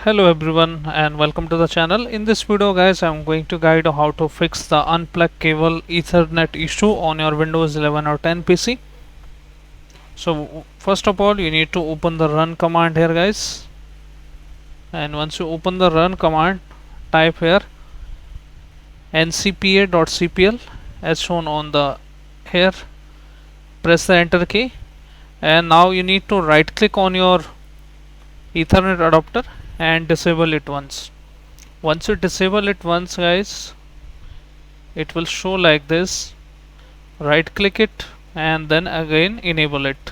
Hello everyone and welcome to the channel. In this video guys, I'm going to guide how to fix the unplugged cable Ethernet issue on your Windows 11 or 10 PC. So first of all, you need to open the run command here guys, and once you open the run command, type here ncpa.cpl as shown on the here. Press the enter key, and now you need to right click on your Ethernet adapter and disable it once. Once you disable it once guys, it will show like this. Right click it and then again enable it.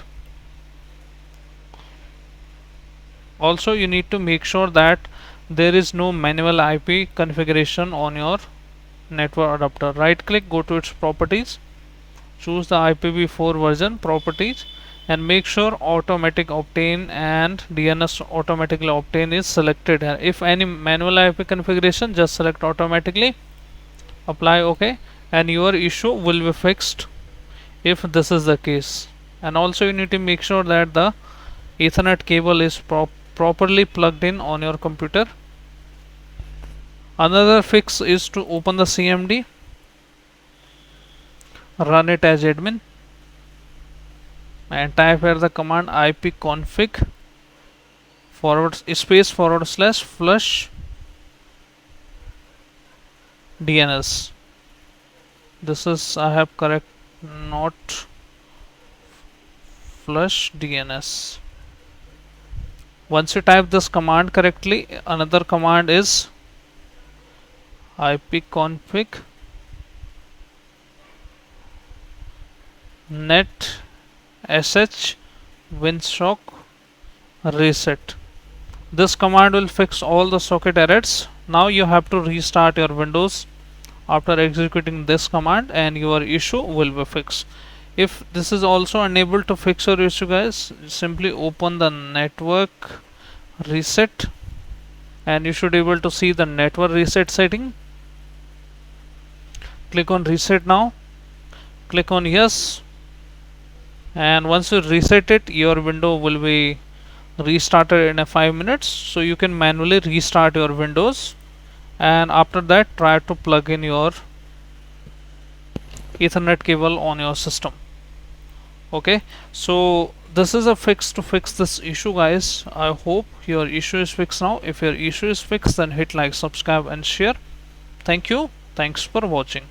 Also you need to make sure that there is no manual IP configuration on your network adapter. Right click, go to its properties, choose the IPv4 version properties, and make sure automatic obtain and DNS automatically obtain is selected here. If any manual IP configuration, just select automatically, apply OK, and your issue will be fixed if this is the case. And also you need to make sure that the Ethernet cable is properly plugged in on your computer. Another fix is to open the CMD, run it as admin, and type here the command ipconfig /flush DNS. This is, I have correct, not flush DNS. Once you type this command correctly, another command is ipconfig net sh winsock reset. This command will fix all the socket errors. Now you have to restart your Windows after executing this command and your issue will be fixed. If this is also unable to fix your issue guys, simply open the network reset and you should be able to see the network reset setting. Click on reset now, click on yes, and once you reset it, your window will be restarted in 5 minutes. So you can manually restart your Windows, and after that try to plug in your Ethernet cable on your system. Okay, so this is a fix to fix this issue guys. I hope your issue is fixed now. If your issue is fixed, then hit like, subscribe and share. Thank you. Thanks for watching.